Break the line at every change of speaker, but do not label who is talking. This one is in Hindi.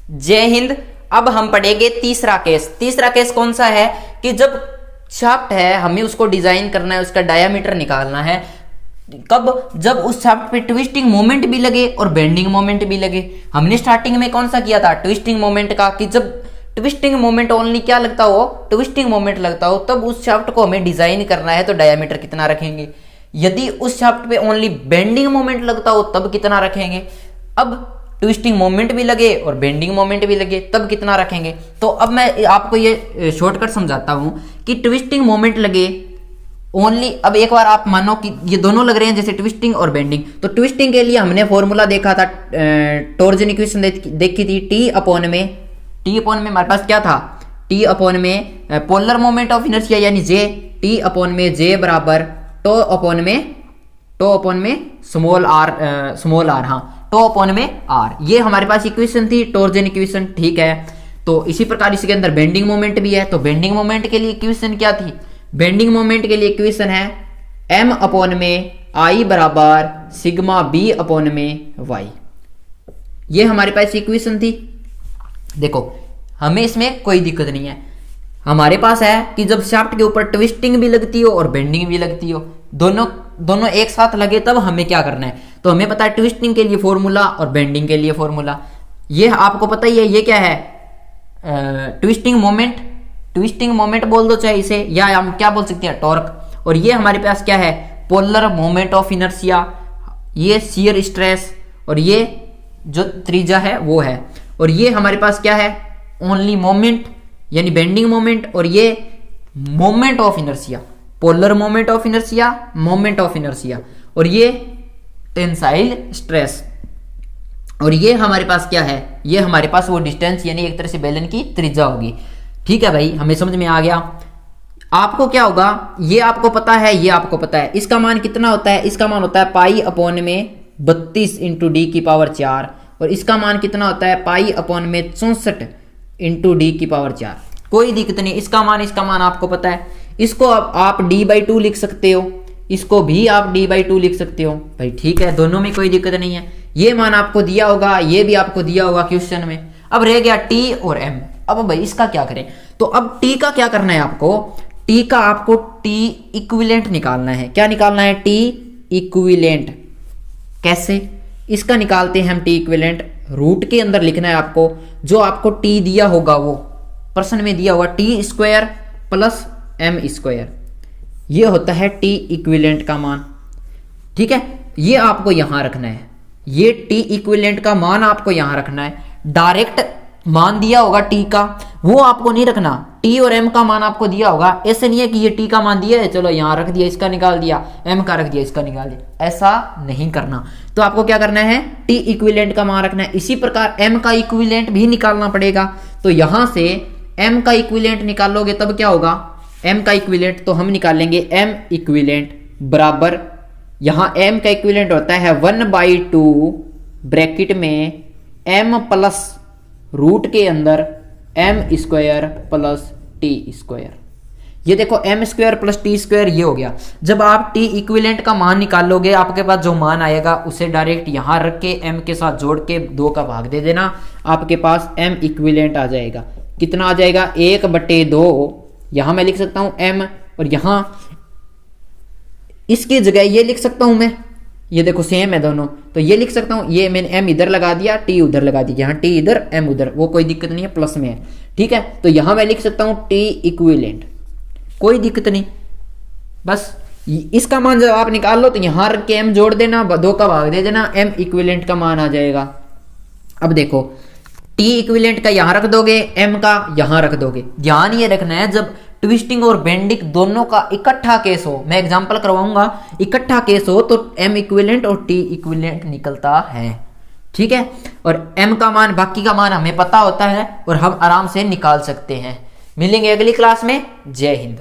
जय हिंद। अब हम पढ़ेंगे तीसरा केस। तीसरा केस कौन सा है कि जब शाफ्ट है हमें उसको डिजाइन करना है, उसका डायामीटर निकालना है। कब? जब उस शाफ्ट पे ट्विस्टिंग मोमेंट भी लगे और बेंडिंग मोमेंट भी लगे। हमने स्टार्टिंग में कौन सा किया था? ट्विस्टिंग मोमेंट का, कि जब ट्विस्टिंग मोमेंट ओनली क्या लगता हो, ट्विस्टिंग मोमेंट लगता हो, तब उस शाफ्ट को हमें डिजाइन करना है तो डायामीटर कितना रखेंगे। यदि उस शाफ्ट पे ओनली बेंडिंग मोमेंट लगता हो तब कितना रखेंगे। अब ट्विस्टिंग मोमेंट भी लगे और बेंडिंग मोमेंट भी लगे तब कितना रखेंगे। तो अब मैं आपको ये शॉर्टकट समझाता हूं कि ट्विस्टिंग मोमेंट लगे ओनली। अब एक बार आप मानो कि ये दोनों लग रहे हैं जैसे ट्विस्टिंग और बेंडिंग, तो ट्विस्टिंग के लिए हमने फॉर्मूला देखा था, टॉर्जन इक्वेशन देखी थी। टी अपॉन में हमारे पास क्या था? टी अपॉन में पोलर मोमेंट ऑफ इनर्शिया यानी जे, टी अपॉन में जे बराबर टो अपॉन में स्मॉल आर, हाँ टो अपॉन में आर। ये हमारे पास इक्वेशन थी, टॉर्जन इक्वेशन, ठीक है। तो इसी प्रकार इसके अंदर बेंडिंग मोमेंट भी है। तो बेंडिंग मोमेंट के लिए इक्वेशन क्या थी? बेंडिंग मोमेंट के लिए इक्वेशन है m अपॉन में आई बराबर सिग्मा b अपॉन में y। ये हमारे पास इक्वेशन थी। देखो हमें इसमें कोई दिक्कत नहीं है। हमारे पास है कि जब शाफ्ट के ऊपर ट्विस्टिंग भी लगती हो और बेंडिंग भी लगती हो, दोनों एक साथ लगे, तब हमें क्या करना है। तो हमें पता है ट्विस्टिंग के लिए फॉर्मूला और बेंडिंग के लिए फॉर्मूला, ये आपको पता ही है। ये क्या है? ट्विस्टिंग मोमेंट बोल दो चाहे इसे, या हम क्या बोल सकते हैं? टॉर्क। और ये हमारे पास क्या है? पोलर मोमेंट ऑफ इनर्शिया, ये शियर स्ट्रेस, और ये जो त्रिज्या है वो है। और ये हमारे पास क्या है? ओनली मोमेंट यानी बेंडिंग मोमेंट, और ये moment of inertia, polar moment of inertia, moment of inertia, और ये टेंसाइल स्ट्रेस। और ये हमारे पास क्या है? ये हमारे पास वो डिस्टेंस यानी एक तरह से बेलन की त्रिज्या होगी। ठीक है भाई, हमें समझ में आ गया। आपको क्या होगा? ये आपको पता है, ये आपको पता है। इसका मान कितना होता है? इसका मान होता है पाई अपॉन में 32 इंटू डी की पावर 4, और इसका मान कितना होता है? पाई अपॉन में 64 इंटू डी की पावर 4। कोई दिक्कत नहीं, इसका मान आपको पता है। इसको आप d/2 लिख सकते हो, इसको भी आप d/2 लिख सकते हो भाई, ठीक है, दोनों में कोई दिक्कत नहीं है। ये मान आपको दिया होगा, ये भी आपको दिया होगा क्वेश्चन में। अब रह गया t और m। अब भाई इसका क्या करें? तो अब t का क्या करना है आपको? t का आपको t इक्विवेलेंट निकालना है। क्या निकालना है? t equivalent. कैसे इसका निकालते हैं हम? t इक्विवेलेंट रूट के अंदर लिखना है आपको, जो आपको t दिया होगा वो प्रश्न में दिया होगा, t square plus m square. ये होता है t इक्विवेलेंट का मान, ठीक है। ये आपको यहां रखना है, ये t इक्विवेलेंट का मान आपको यहां रखना है। डायरेक्ट मान दिया होगा t का, वो आपको नहीं रखना। t और m का मान आपको दिया होगा। ऐसे नहीं है कि ये t का मान दिया है, चलो यहां रख दिया, इसका निकाल दिया, m का रख दिया, इसका निकाल दिया, ऐसा नहीं करना। तो आपको क्या करना है? t इक्विवेलेंट का मान रखना है। इसी प्रकार m का इक्विवेलेंट भी निकालना पड़ेगा। तो यहां से m का इक्विवेलेंट निकालोगे तब क्या होगा? m का इक्विवेलेंट तो हम निकालेंगे m इक्विवेलेंट बराबर, यहां m का इक्विवेलेंट होता है 1/2 ब्रैकेट में m प्लस रूट के अंदर m square plus t square. ये देखो m square plus t square, ये हो गया। जब आप t इक्विवेलेंट का मान निकालोगे, आपके पास जो मान आएगा उसे डायरेक्ट यहां रख के m के साथ जोड़ के 2 का भाग दे देना, आपके पास m इक्विवेलेंट आ जाएगा। कितना आ जाएगा? 1/2। यहां मैं लिख सकता हूं m, और यहां इसकी जगह ये लिख सकता हूं मैं, ये देखो सेम है दोनों, तो ये लिख सकता हूं। ये मैंने m इधर लगा दिया, t उधर लगा दिया, यहाँ t इधर m उधर, वो कोई दिक्कत नहीं है, प्लस में है, ठीक है। तो यहां मैं लिख सकता हूं t इक्विवेलेंट, कोई दिक्कत नहीं। बस इसका मान जब आप निकाल लो तो यहां रख के m जोड़ देना, 2 का भाग दे देना, m इक्विवेलेंट का मान आ जाएगा। अब देखो t इक्विवेलेंट का यहां रख दोगे, m का यहां रख दोगे। ध्यान ये रखना है, जब ट्विस्टिंग और बेंडिंग दोनों का इकट्ठा केस हो, मैं एग्जांपल करवाऊंगा, इकट्ठा केस हो तो m इक्विवेलेंट और t इक्विवेलेंट निकलता है, ठीक है। और m का मान, बाकी का मान हमें पता होता है और हम आराम से निकाल सकते हैं। मिलेंगे अगली क्लास में। जय हिंद।